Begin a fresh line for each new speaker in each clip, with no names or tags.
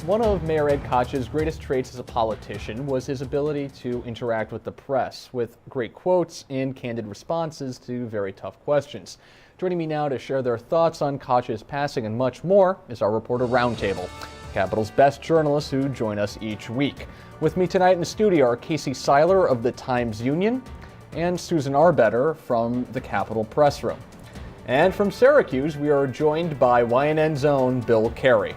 One of Mayor Ed Koch's greatest traits as a politician was his ability to interact with the press with great quotes and candid responses to very tough questions. Joining me now to share their thoughts on Koch's passing and much more is our reporter Roundtable, Capital's best journalists who join us each week. With me tonight in the studio are Casey Seiler of the Times-Union and Susan Arbetter from the Capitol Press Room. And from Syracuse, we are joined by YNN's own Bill Carey.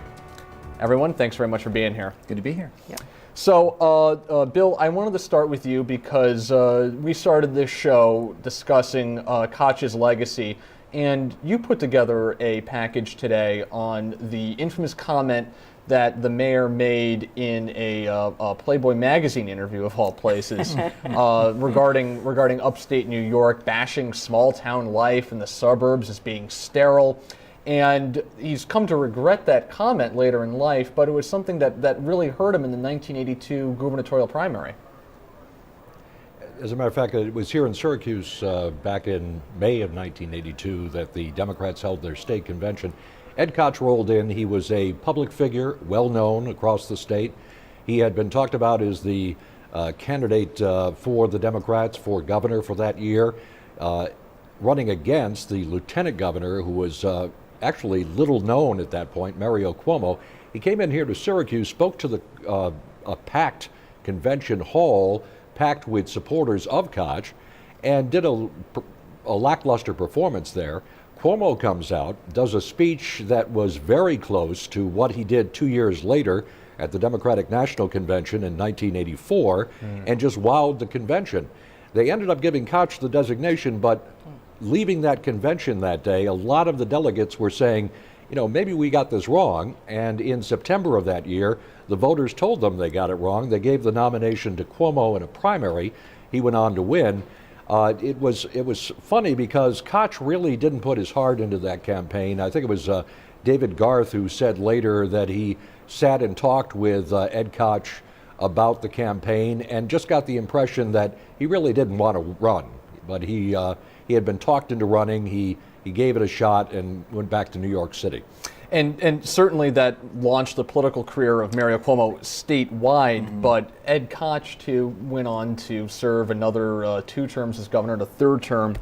Everyone, thanks very much for being here.
Good to be here. Yeah.
So, Bill, I wanted to start with you because we started this show discussing Koch's legacy, and you put together a package today on the infamous comment that the mayor made in a Playboy magazine interview, of all places, regarding upstate New York, bashing small-town life in the suburbs as being sterile. And he's come to regret that comment later in life, but it was something that really hurt him in the 1982 gubernatorial primary.
As a matter of fact, it was here in Syracuse back in May of 1982 that the Democrats held their state convention. Ed Koch rolled in. He was a public figure, well known across the state. He had been talked about as the candidate for the Democrats for governor for that year, running against the lieutenant governor who was actually little known at that point, Mario Cuomo. He came in here to Syracuse, spoke to a packed convention hall, packed with supporters of Koch, and did a lackluster performance there. Cuomo comes out, does a speech that was very close to what he did 2 years later at the Democratic National Convention in 1984, and just wowed the convention. They ended up giving Koch the designation, but leaving that convention that day, a lot of the delegates were saying, you know, maybe we got this wrong. And in September of that year, the voters told them they got it wrong. They gave the nomination to Cuomo in a primary. He went on to win. It was funny because Koch really didn't put his heart into that campaign. I think it was David Garth who said later that he sat and talked with Ed Koch about the campaign and just got the impression that he really didn't want to run. But he had been talked into running. He gave it a shot and went back to New York City.
And certainly that launched the political career of Mario Cuomo statewide, but Ed Koch too went on to serve another 2 terms as governor, the 3rd term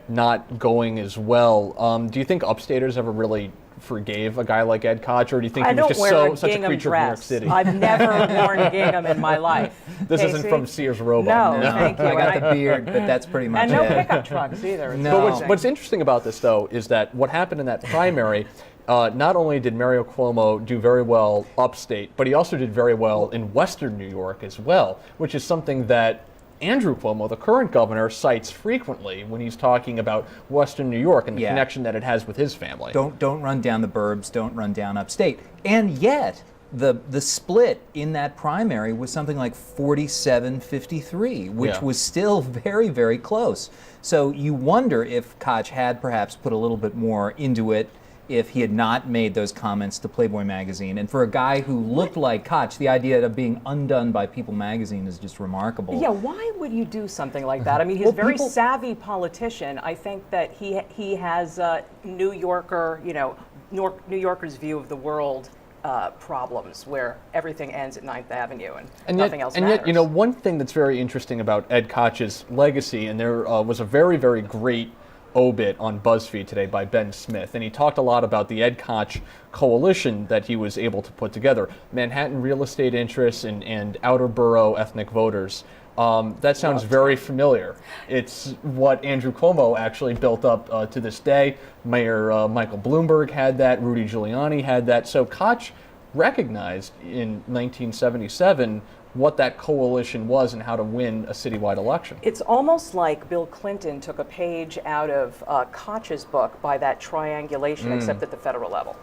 not going as well. Do you think upstaters ever really forgave a guy like Ed Koch, or do you think he was just such a creature of New York City?
I've never worn gingham in my life.
This
Casey?
Isn't from Sears Roebuck.
No, thank you.
I got the beard, but that's pretty much
and
it.
no pickup trucks either.
No. But what's interesting about this, though, is that what happened in that primary, not only did Mario Cuomo do very well upstate, but he also did very well in Western New York as well, which is something that Andrew Cuomo, the current governor, cites frequently when he's talking about Western New York and the connection that it has with his family.
Don't run down the burbs, don't run down upstate. And yet, the split in that primary was something like 47-53, which was still very, very close. So you wonder if Koch had perhaps put a little bit more into it if he had not made those comments to Playboy magazine. And for a guy who looked like Koch, the idea of being undone by People magazine is just remarkable.
Yeah, why would you do something like that? I mean, he's a very savvy politician. I think that he has New Yorker, New Yorkers' view of the world problems where everything ends at 9th Avenue and nothing else matters.
And yet, one thing that's very interesting about Ed Koch's legacy, and there was a very, very great obit on BuzzFeed today by Ben Smith, and he talked a lot about the Ed Koch coalition that he was able to put together. Manhattan real estate interests and outer borough ethnic voters. That sounds very familiar. It's what Andrew Cuomo actually built up to this day. Mayor Michael Bloomberg had that. Rudy Giuliani had that. So Koch recognized in 1977 what that coalition was and how to win a citywide election.
It's almost like Bill Clinton took a page out of Koch's book by that triangulation, except at the federal level.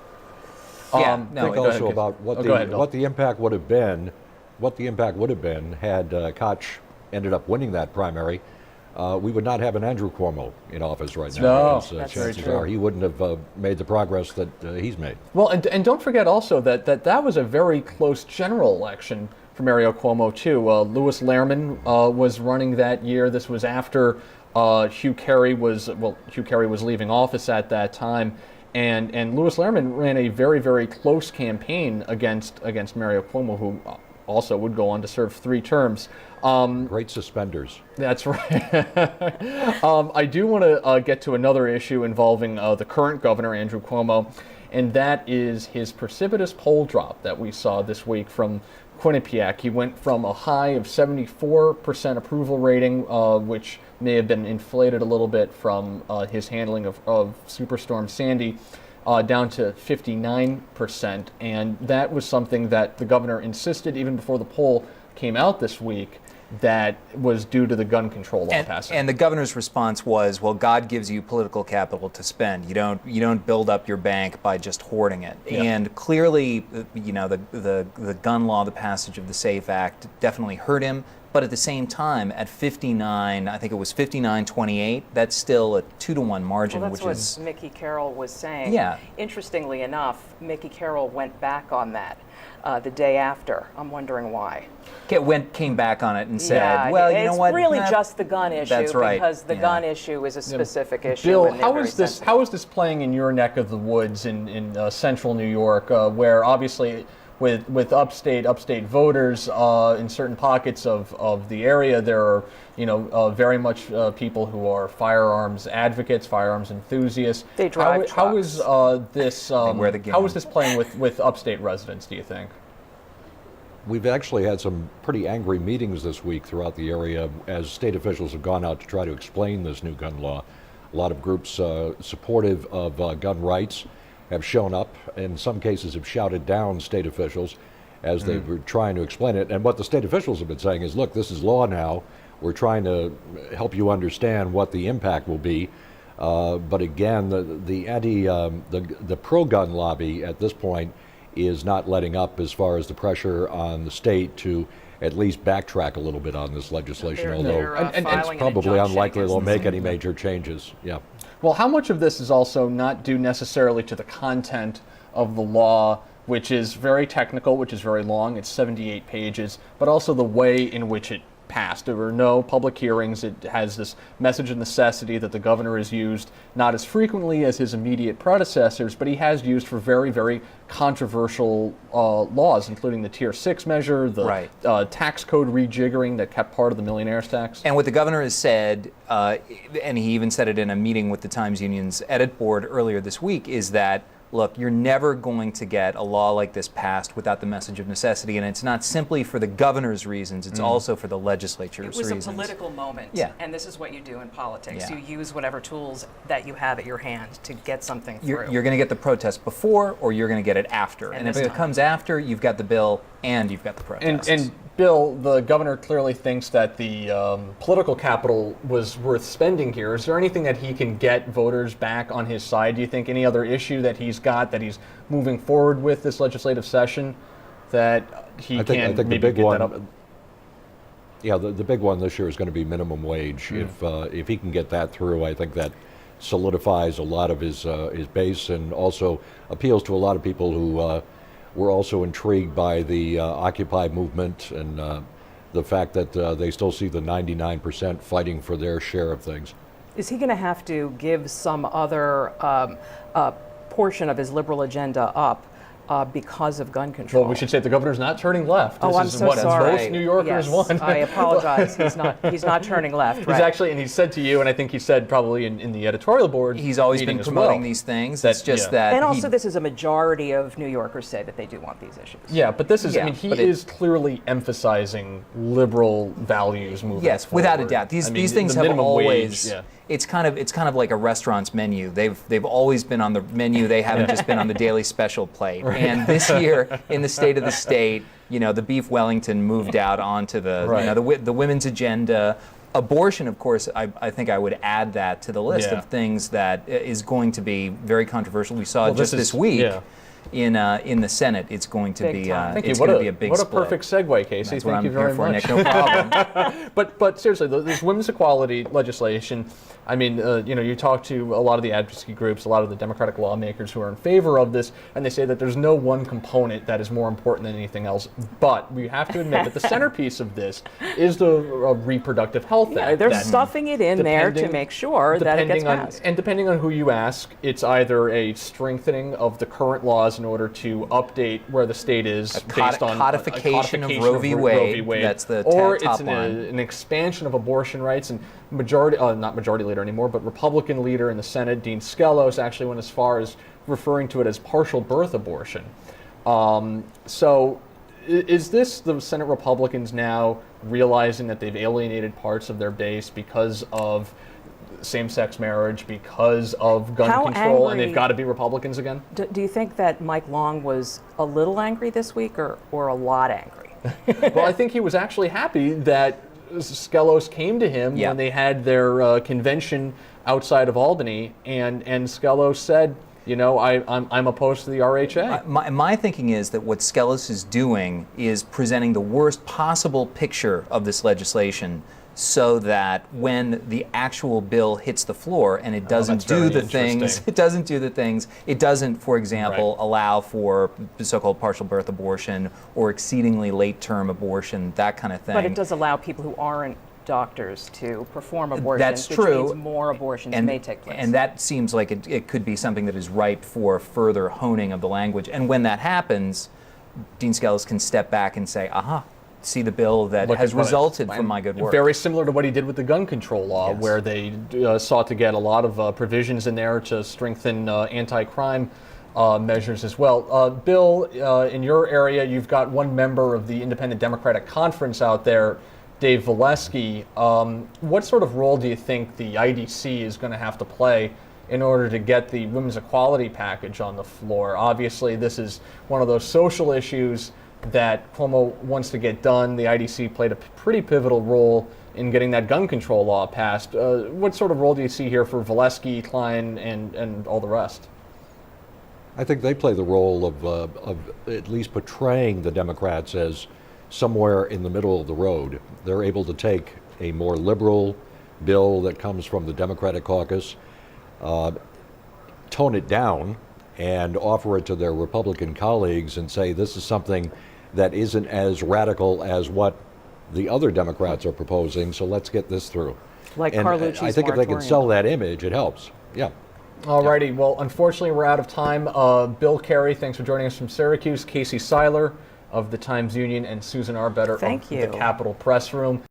Think also about what the impact would have been. What the impact would have been had Koch ended up winning that primary. We would not have an Andrew Cuomo in office right now.
No, that's
chances are he wouldn't have made the progress that he's made.
Well, and don't forget also that was a very close general election for Mario Cuomo too. Louis Lehrman was running that year. This was after Hugh Carey was leaving office at that time, And Louis Lehrman ran a very, very close campaign against Mario Cuomo, who also would go on to serve 3 terms.
Great suspenders.
That's right. I do want to get to another issue involving the current governor, Andrew Cuomo, and that is his precipitous poll drop that we saw this week from Quinnipiac. He went from a high of 74% approval rating, which may have been inflated a little bit from his handling of Superstorm Sandy, down to 59%. And that was something that the governor insisted even before the poll came out this week that was due to the gun control law passing.
And the governor's response was, well, God gives you political capital to spend. You don't build up your bank by just hoarding it.
Yeah.
And clearly, the gun law, the passage of the SAFE Act definitely hurt him. But at the same time, at 59, I think it was 59-28, that's still a 2-to-1 margin,
well, that's
which is
what Mickey Carroll was saying.
Yeah.
Interestingly enough, Mickey Carroll went back on that the day after. I'm wondering why.
Came back on it and said, well, you know what?
It's really just the gun issue.
That's right.
Because the gun issue is a specific issue.
Bill,
and
how is this playing in your neck of the woods in central New York, where obviously with upstate voters in certain pockets of the area, there are very much people who are firearms advocates, firearms enthusiasts.
They drive
how is this how is this playing with upstate residents, do you think?
We've actually had some pretty angry meetings this week throughout the area as state officials have gone out to try to explain this new gun law. A lot of groups supportive of gun rights have shown up, in some cases have shouted down state officials as they were trying to explain it. And what the state officials have been saying is, look, this is law now. We're trying to help you understand what the impact will be. But again, the pro-gun lobby at this point is not letting up as far as the pressure on the state to at least backtrack a little bit on this legislation, although it's probably unlikely they'll make any major changes. Yeah.
Well, how much of this is also not due necessarily to the content of the law, which is very technical, which is very long, it's 78 pages, but also the way in which it passed. There were no public hearings. It has this message of necessity that the governor has used not as frequently as his immediate predecessors, but he has used for very, very controversial laws, including the Tier 6 measure, the tax code rejiggering that kept part of the millionaire's tax.
And what the governor has said, and he even said it in a meeting with the Times Union's edit board earlier this week, is that look, you're never going to get a law like this passed without the message of necessity, and it's not simply for the governor's reasons, it's also for the legislature's reasons.
It was a political moment, and this is what you do in politics. You use whatever tools that you have at your hand to get something through.
You're going to get the protest before, or you're going to get it after. And if it comes after, you've got the bill and you've got the protest.
And Bill, the governor clearly thinks that the political capital was worth spending here. Is there anything that he can get voters back on his side? Do you think any other issue that he's got that he's moving forward with this legislative session that he can maybe get that up?
Yeah, the big one this year is going to be minimum wage. If he can get that through, I think that solidifies a lot of his base and also appeals to a lot of people who were also intrigued by the Occupy movement and the fact that they still see the 99% fighting for their share of things.
Is he going to have to give some other portion of his liberal agenda up because of gun control?
Well, we should say the governor's not turning left.
This
I'm
so sorry.
Most New Yorkers won.
I apologize. He's not turning left. Right?
He's actually, and he said to you, and I think he said probably in the editorial board.
He's always been promoting these things. It's just that.
And also, this is a majority of New Yorkers say that they do want these issues.
Yeah, but this is. I mean, he is clearly emphasizing liberal values moving
Yes,
forward.
without a doubt. These things have always.
Wage,
It's kind of like a restaurant's menu. They've always been on the menu. They haven't just been on the daily special plate. Right. And this year, in the State of the State, the beef Wellington moved out onto the women's agenda. Abortion, of course, I think I would add that to the list of things that is going to be very controversial. We saw this week. in the Senate, it's going to
Big
be
time.
Thank you.
it's
What
going
a,
to be a big
what a
split.
perfect segue, Casey.
That's what
Thank
I'm
you
here
very
for,
much.
Nick. No problem.
But seriously, this women's equality legislation, I mean, you talk to a lot of the advocacy groups, a lot of the Democratic lawmakers who are in favor of this, and they say that there's no one component that is more important than anything else. But we have to admit that the centerpiece of this is the Reproductive Health
Yeah,
Act.
they're
that
stuffing it in there to
depending-
make sure that it gets
depending on,
passed.
and depending on who you ask, it's either a strengthening of the current laws in order to update where the state is based on
codification
a
of Roe v. Wade. That's the
or
top
it's
line.
an expansion of abortion rights. And not majority leader anymore, but Republican leader in the Senate, Dean Skelos, actually went as far as referring to it as partial birth abortion. So is this the Senate Republicans now realizing that they've alienated parts of their base because of same-sex marriage, because of gun
How
control, and
angry-
they've got to be Republicans again?
Do you think that Mike Long was a little angry this week or a lot angry?
Well, I think he was actually happy that Skelos came to him
Yeah.
when they had their convention outside of Albany, and Skelos said, I'm opposed to the RHA.
My thinking is that what Skelos is doing is presenting the worst possible picture of this legislation, so that when the actual bill hits the floor and it doesn't
that's very
do the things,
interesting.
it doesn't, for example,
Right.
allow for the so-called partial birth abortion or exceedingly late-term abortion, that kind of thing.
But it does allow people who aren't doctors to perform abortions,
That's
which
true.
means more abortions may take place.
And that seems like it could be something that is ripe for further honing of the language. And when that happens, Dean Skelos can step back and say, aha, see the bill that
Look
has
at what
resulted
it's-
from my good work.
Very similar to what he did with the gun control law,
Yes.
where they sought to get a lot of provisions in there to strengthen anti-crime measures as well. Bill, in your area, you've got one member of the Independent Democratic Conference out there, Dave Valesky. What sort of role do you think the IDC is going to have to play in order to get the women's equality package on the floor? Obviously, this is one of those social issues that Cuomo wants to get done. The IDC played a pretty pivotal role in getting that gun control law passed. What sort of role do you see here for Valesky, Klein, and all the rest?
I think they play the role of at least portraying the Democrats as somewhere in the middle of the road. They're able to take a more liberal bill that comes from the Democratic caucus, tone it down, and offer it to their Republican colleagues and say this is something that isn't as radical as what the other Democrats are proposing, so let's get this through.
Like
And
Carlucci's
I think if they can
moratorium.
sell that image, it helps. Yeah.
Alrighty, well, unfortunately, we're out of time. Bill Carey, thanks for joining us from Syracuse. Casey Seiler of the Times-Union, and Susan Arbetter
Thank
of
you.
the Capitol Press Room.